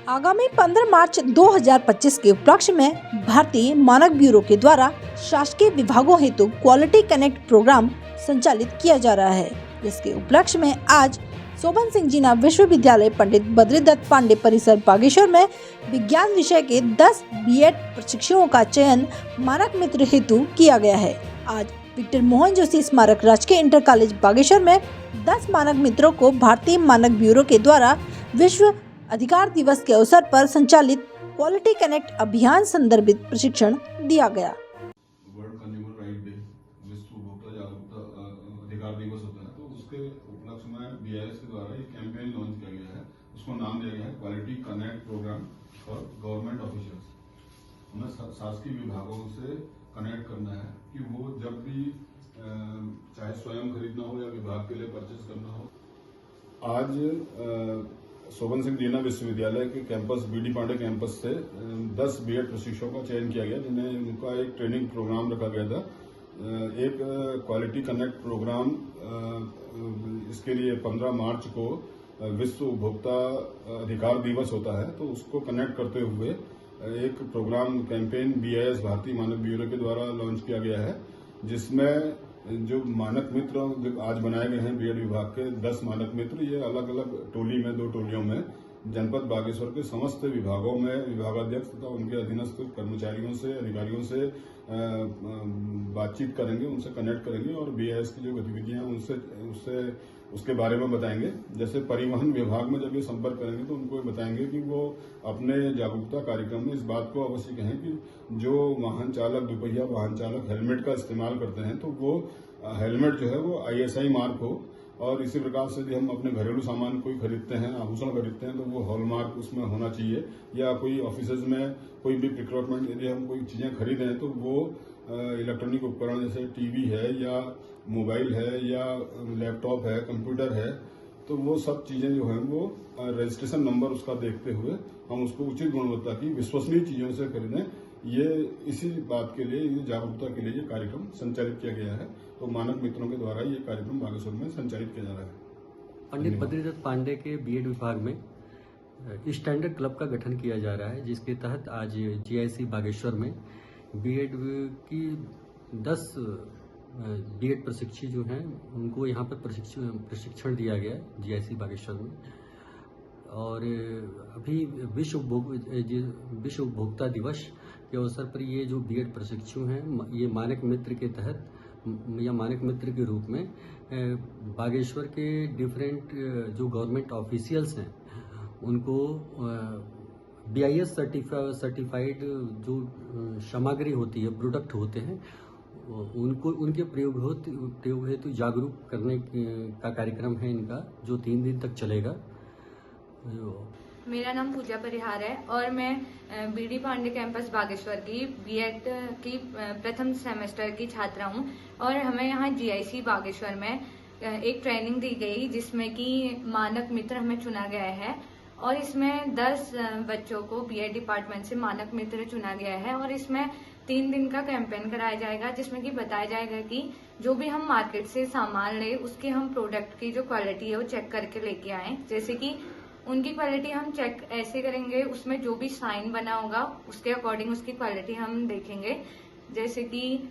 आगामी 15 मार्च 2025 के उपलक्ष्य में भारतीय मानक ब्यूरो के द्वारा शासकीय विभागों हेतु क्वालिटी कनेक्ट प्रोग्राम संचालित किया जा रहा है, जिसके उपलक्ष्य में आज शोभन सिंह जीना विश्वविद्यालय पंडित बद्रीदत्त पांडे परिसर बागेश्वर में विज्ञान विषय के 10 बीएड प्रशिक्षुओं का चयन मानक मित्र हेतु किया गया है। आज विक्टर मोहन जोशी स्मारक राजकीय इंटर कॉलेज बागेश्वर में 10 मानक मित्रों को भारतीय मानक ब्यूरो के द्वारा विश्व अधिकार दिवस के अवसर पर संचालित क्वालिटी कनेक्ट अभियान संदर्भित प्रशिक्षण दिया गया। वर्ल्ड कंज्यूमर राइट डे, विश्व उपभोक्ता जागरूकता अधिकार दिवस होता है, तो उसके उपलक्ष्य में बीआईएस के द्वारा एक कैंपेन लॉन्च किया गया है। उसको नाम दिया गया है quality connect program for government officials. हमें शासकीय विभागों से कनेक्ट करना है कि वो जब भी चाहे स्वयं खरीदना हो या विभाग के लिए परचेज करना हो। आज शोभन सिंह जीना विश्वविद्यालय के कैंपस बीडी पांडे कैंपस से 10 बीएड प्रशिक्षकों का चयन किया गया, जिन्हें उनका एक ट्रेनिंग प्रोग्राम रखा गया था। एक क्वालिटी कनेक्ट प्रोग्राम इसके लिए 15 मार्च को विश्व उपभोक्ता अधिकार दिवस होता है, तो उसको कनेक्ट करते हुए एक प्रोग्राम कैंपेन बीआईएस भारतीय मानक ब्यूरो के द्वारा लॉन्च किया गया है, जिसमें जो मानक मित्र आज बनाए गए हैं बीएड विभाग के 10 मानक मित्र, ये अलग अलग टोली में 2 टोलियों में जनपद बागेश्वर के समस्त विभागों में विभागाध्यक्ष तथा उनके अधीनस्थ कर्मचारियों से, अधिकारियों से बातचीत करेंगे, उनसे कनेक्ट करेंगे और बीआईएस की जो गतिविधियां हैं उसके बारे में बताएंगे। जैसे परिवहन विभाग में जब ये संपर्क करेंगे तो उनको बताएंगे कि वो अपने जागरूकता कार्यक्रम में इस बात को अवश्य कहें कि जो वाहन चालक, दुपहिया वाहन चालक हेलमेट का इस्तेमाल करते हैं तो वो हेलमेट जो है वो आईएसआई मार्क हो। और इसी प्रकार से यदि हम अपने घरेलू सामान कोई खरीदते हैं, आभूषण खरीदते हैं, तो वो हॉलमार्क उसमें होना चाहिए। या कोई ऑफिसेज में कोई भी प्रिक्योरमेंट यदि हम कोई चीजें खरीदें तो वो इलेक्ट्रॉनिक उपकरण जैसे टीवी है या मोबाइल है या लैपटॉप है, कंप्यूटर है, तो वो सब चीजें जो हैं वो रजिस्ट्रेशन नंबर उसका देखते हुए हम उसको उचित गुणवत्ता की विश्वसनीय चीजों से खरीदें। ये इसी बात के लिए, ये जागरूकता के लिए ये कार्यक्रम संचालित किया गया है। तो मानक मित्रों के द्वारा ये कार्यक्रम बागेश्वर में संचालित किया जा रहा है। पंडित बद्रीदत्त पांडे के बीएड विभाग में स्टैंडर्ड क्लब का गठन किया जा रहा है, जिसके तहत आज जीआईसी बागेश्वर में बीएड की 10 बीएड प्रशिक्षु जो हैं उनको यहाँ पर प्रशिक्षण दिया गया है जीआईसी बागेश्वर में। और अभी विश्व उपभोक्ता दिवस के अवसर पर ये जो बीएड प्रशिक्षु हैं, ये मानक मित्र के तहत या मानक मित्र के रूप में बागेश्वर के डिफरेंट जो गवर्नमेंट ऑफिशियल्स हैं उनको बीआईएस सर्टिफाइड जो सामग्री होती है, प्रोडक्ट होते हैं, उनको उनके प्रयोग हेतु जागरूक करने का कार्यक्रम है इनका, जो 3 दिन तक चलेगा। मेरा नाम पूजा परिहार है और मैं बीडी पांडे कैंपस बागेश्वर की बीएड की प्रथम सेमेस्टर की छात्रा हूं। और हमें यहाँ जीआईसी बागेश्वर में एक ट्रेनिंग दी गई, जिसमें कि मानक मित्र हमें चुना गया है। और इसमें 10 बच्चों को बीएड डिपार्टमेंट से मानक मित्र चुना गया है। और इसमें 3 दिन का कैंपेन कराया जाएगा, जिसमें कि बताया जाएगा कि जो भी हम मार्केट से सामान ले उसके हम प्रोडक्ट की जो क्वालिटी है वो चेक करके लेके आए। जैसे कि उनकी क्वालिटी हम चेक ऐसे करेंगे, उसमें जो भी साइन बना होगा उसके अकॉर्डिंग उसकी क्वालिटी हम देखेंगे। जैसे कि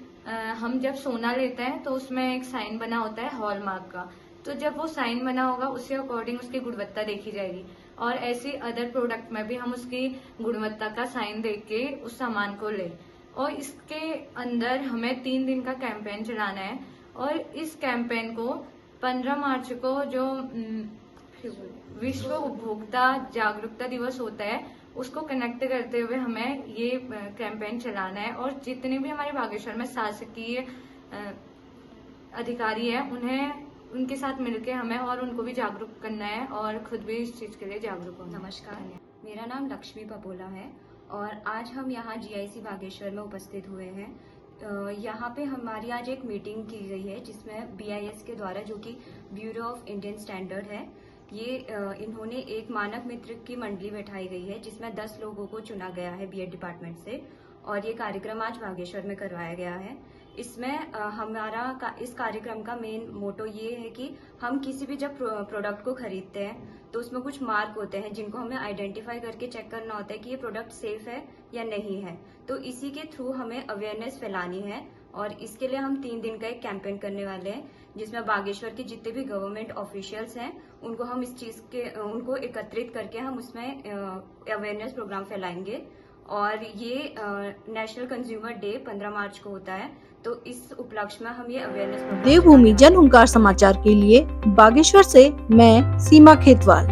हम जब सोना लेते हैं तो उसमें एक साइन बना होता है हॉलमार्क का, तो जब वो साइन बना होगा उसके अकॉर्डिंग उसकी गुणवत्ता देखी जाएगी। और ऐसे अदर प्रोडक्ट में भी हम उसकी गुणवत्ता का साइन देख के उस सामान को ले। और इसके अंदर हमें 3 दिन का कैंपेन चलाना है। और इस कैंपेन को 15 मार्च को जो विश्व उपभोक्ता जागरूकता दिवस होता है उसको कनेक्ट करते हुए हमें ये कैंपेन चलाना है। और जितने भी हमारे बागेश्वर में शासकीय अधिकारी है उनके साथ मिलके हमें और उनको भी जागरूक करना है और खुद भी इस चीज के लिए जागरूक होना। नमस्कार, मेरा नाम लक्ष्मी पपोला है और आज हम यहाँ जीआईसी बागेश्वर में उपस्थित हुए हैं। यहाँ पे हमारी आज एक मीटिंग की गई है, जिसमें बीआईएस के द्वारा, जो कि ब्यूरो ऑफ इंडियन स्टैंडर्ड है, ये इन्होंने एक मानक मित्र की मंडली बैठाई गई है, जिसमें 10 लोगों को चुना गया है बीएड डिपार्टमेंट से। और ये कार्यक्रम आज बागेश्वर में करवाया गया है। इसमें इस कार्यक्रम का मेन मोटो ये है कि हम किसी भी जब प्रोडक्ट को खरीदते हैं तो उसमें कुछ मार्क होते हैं जिनको हमें आइडेंटिफाई करके चेक करना होता है कि ये प्रोडक्ट सेफ है या नहीं है। तो इसी के थ्रू हमें अवेयरनेस फैलानी है और इसके लिए हम 3 दिन का एक कैंपेन करने वाले हैं, जिसमें बागेश्वर के जितने भी गवर्नमेंट ऑफिशियल्स हैं उनको हम उनको एकत्रित करके हम उसमें अवेयरनेस प्रोग्राम फैलाएंगे। और ये नेशनल कंज्यूमर डे 15 मार्च को होता है, तो इस उपलक्ष्य में हम ये अवेयरनेस देवभूमि जन हुंकार समाचार के लिए बागेश्वर से मैं सीमा खेतवाल।